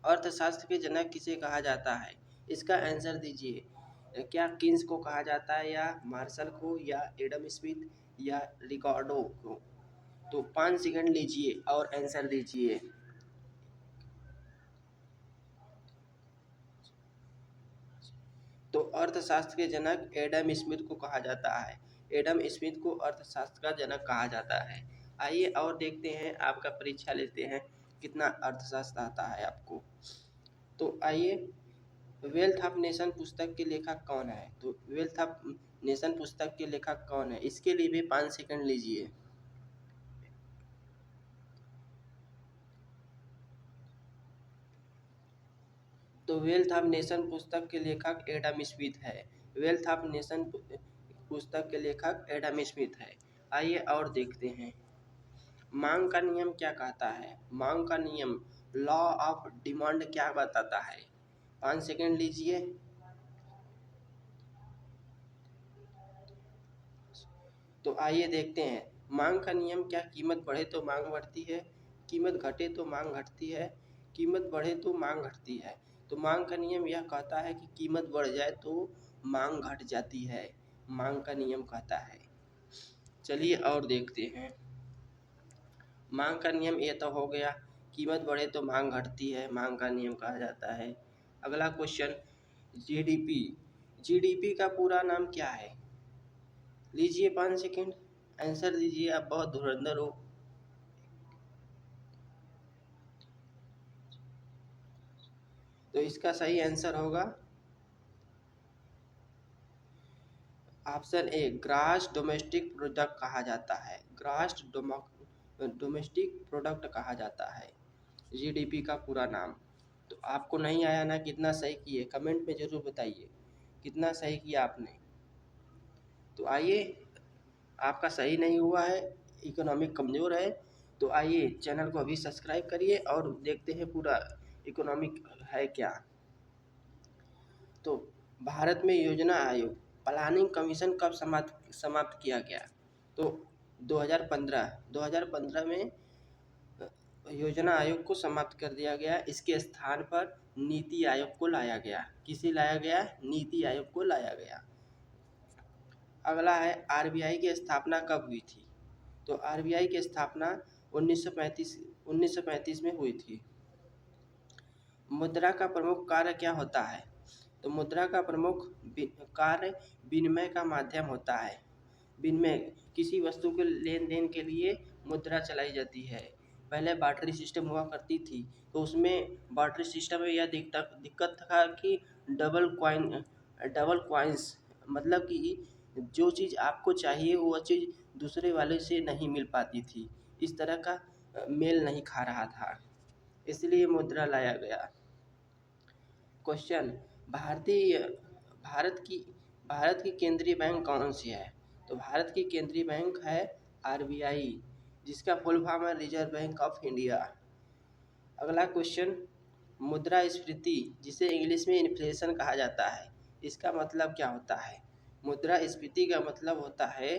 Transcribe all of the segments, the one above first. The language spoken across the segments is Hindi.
अर्थशास्त्र के जनक किसे कहा जाता है? इसका आंसर दीजिए। क्या कीन्स को कहा जाता है, या मार्शल को, या एडम स्मिथ, या रिकार्डो को? तो 5 सेकंड लीजिए और आंसर दीजिए। तो अर्थशास्त्र के जनक एडम स्मिथ को कहा जाता है। एडम स्मिथ को अर्थशास्त्र का जनक कहा जाता है। आइए और देखते हैं, आपका परीक्षा लेते हैं कितना अर्थशास्त्र आता है आपको। तो आइए, वेल्थ ऑफ नेशन पुस्तक के लेखक कौन है? तो वेल्थ ऑफ नेशन पुस्तक के लेखक कौन है, इसके लिए भी 5 सेकंड लीजिए। तो वेल्थ ऑफ नेशन पुस्तक के लेखक एडम स्मिथ है। वेल्थ ऑफ नेशन पुस्तक के लेखक एडम स्मिथ है। आइए और देखते हैं, मांग का नियम क्या कहता है? मांग का नियम, लॉ ऑफ डिमांड, क्या बताता है? 5 सेकंड लीजिए। तो आइए देखते हैं, मांग का नियम क्या कीमत बढ़े तो मांग बढ़ती है, कीमत घटे तो मांग घटती है, कीमत बढ़े तो मांग घटती है? तो मांग का नियम यह कहता है कि कीमत बढ़ जाए तो मांग घट जाती है, मांग का नियम कहता है। चलिए और देखते हैं, मांग का नियम ये तो हो गया, कीमत बढ़े तो मांग घटती है, मांग का नियम कहा जाता है। अगला क्वेश्चन, जीडीपी। जीडीपी का पूरा नाम क्या है? लीजिए 5 सेकंड, आंसर दीजिए, आप बहुत धुरंधर हो। तो इसका सही आंसर होगा option A, grass domestic product कहा जाता है। ग्रास डोमेस्टिक प्रोडक्ट कहा जाता है जीडीपी का पूरा नाम। तो आपको नहीं आया ना, कितना सही किए कमेंट में ज़रूर बताइए, कितना सही किया आपने। तो आइए, आपका सही नहीं हुआ है, इकोनॉमिक कमज़ोर है। तो आइए चैनल को अभी सब्सक्राइब करिए और देखते हैं पूरा इकोनॉमिक है क्या। तो भारत में योजना आयोग, प्लानिंग कमीशन कब समाप्त किया गया? तो 2015 में योजना आयोग को समाप्त कर दिया गया। इसके स्थान पर नीति आयोग को लाया गया। किसे लाया गया? नीति आयोग को लाया गया। अगला है, आरबीआई की स्थापना कब हुई थी? तो आरबीआई की स्थापना 1935 में हुई थी। मुद्रा का प्रमुख कार्य क्या होता है? तो मुद्रा का प्रमुख कार्य विनिमय का माध्यम होता है। विनिमय, किसी वस्तु के लेन देन के लिए मुद्रा चलाई जाती है। पहले बार्टरी सिस्टम हुआ करती थी, तो उसमें बार्टरी सिस्टम में यह दिक्कत था कि डबल कॉइन्स, मतलब कि जो चीज़ आपको चाहिए वह चीज़ दूसरे वाले से नहीं मिल पाती थी। इस तरह का मेल नहीं खा रहा था, इसलिए मुद्रा लाया गया। क्वेश्चन, भारतीय भारत की केंद्रीय बैंक कौन सी है? तो भारत की केंद्रीय बैंक है आरबीआई, जिसका फुल फॉर्म है रिजर्व बैंक ऑफ इंडिया। अगला क्वेश्चन, मुद्रास्फीति, जिसे इंग्लिश में इन्फ्लेशन कहा जाता है, इसका मतलब क्या होता है? मुद्रास्फीति का मतलब होता है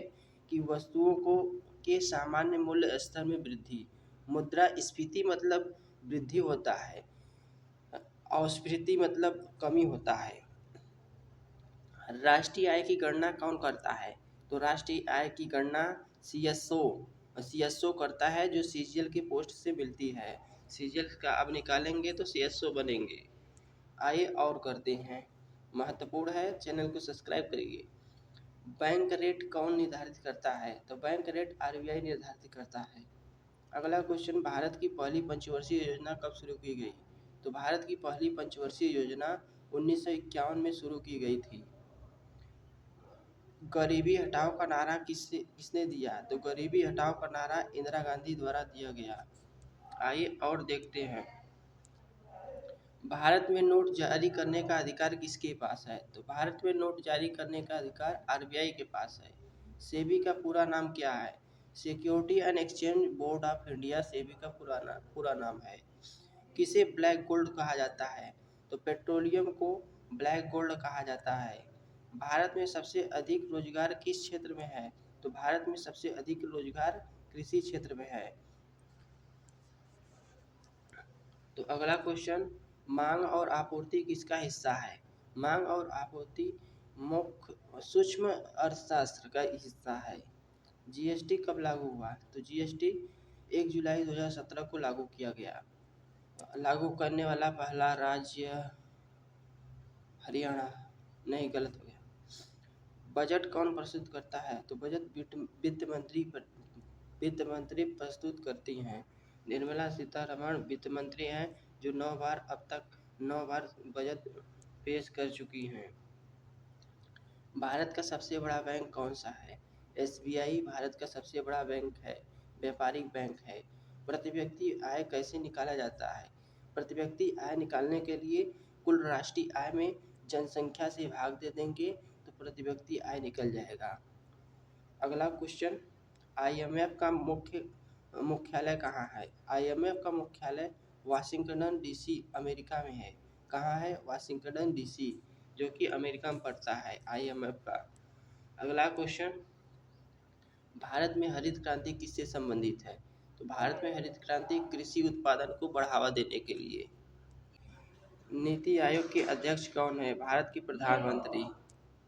कि वस्तुओं को के सामान्य मूल्य स्तर में वृद्धि। मुद्रास्फीति मतलब वृद्धि होता है, अस्फीति मतलब कमी होता है। राष्ट्रीय आय की गणना कौन करता है? तो राष्ट्रीय आय की गणना सीएसओ करता है, जो सीजीएल की पोस्ट से मिलती है। सीजीएल का अब निकालेंगे तो सीएसओ बनेंगे। आइए और करते हैं, महत्वपूर्ण है, चैनल को सब्सक्राइब करिए। बैंक रेट कौन निर्धारित करता है? तो बैंक रेट आरबीआई निर्धारित करता है। अगला क्वेश्चन, भारत की पहली पंचवर्षीय योजना कब शुरू की गई? तो भारत की पहली पंचवर्षीय योजना 1951 में शुरू की गई थी। गरीबी हटाओ का नारा किसने दिया? तो गरीबी हटाओ का नारा इंदिरा गांधी द्वारा दिया गया। आइए और देखते हैं, भारत में नोट जारी करने का अधिकार किसके पास है? तो भारत में नोट जारी करने का अधिकार आरबीआई के पास है। सेबी का पूरा नाम क्या है? Security and exchange board of India SEBI का पूरा नाम है। किसे ब्लैक गोल्ड कहा जाता है? तो पेट्रोलियम को ब्लैक गोल्ड कहा जाता है। भारत में सबसे अधिक रोजगार किस क्षेत्र में है? तो भारत में सबसे अधिक रोजगार कृषि क्षेत्र में है। तो अगला क्वेश्चन, मांग और आपूर्ति किसका हिस्सा है? मांग और आपूर्ति मुख्य सूक्ष्म अर्थशास्त्र का हिस्सा है। जीएसटी कब लागू हुआ? तो जीएसटी 1 जुलाई 2017 को लागू किया गया। लागू करने वाला पहला राज्य हरियाणा, नहीं गलत हो गया। बजट कौन प्रस्तुत करता है? तो बजट वित्त मंत्री प्रस्तुत करती हैं। निर्मला सीतारमण वित्त मंत्री हैं जो 9 बार अब तक 9 बार बजट पेश कर चुकी हैं। भारत का सबसे बड़ा बैंक कौन सा है? एसबीआई भारत का सबसे बड़ा बैंक है, व्यापारिक बैंक है। प्रति व्यक्ति आय कैसे निकाला जाता है? प्रति व्यक्ति आय निकालने के लिए कुल राष्ट्रीय आय में जनसंख्या से भाग दे देंगे तो प्रति व्यक्ति आय निकल जाएगा। अगला क्वेश्चन, आईएमएफ का मुख्यालय कहाँ है? आईएमएफ का मुख्यालय वाशिंगटन डीसी अमेरिका में है। कहाँ है? वाशिंगटन डीसी, जो कि अमेरिका में पड़ता है आईएमएफ का। अगला क्वेश्चन, भारत में हरित क्रांति किससे संबंधित है? तो भारत में हरित क्रांति कृषि उत्पादन को बढ़ावा देने के लिए। नीति आयोग के अध्यक्ष कौन है? भारत के प्रधानमंत्री।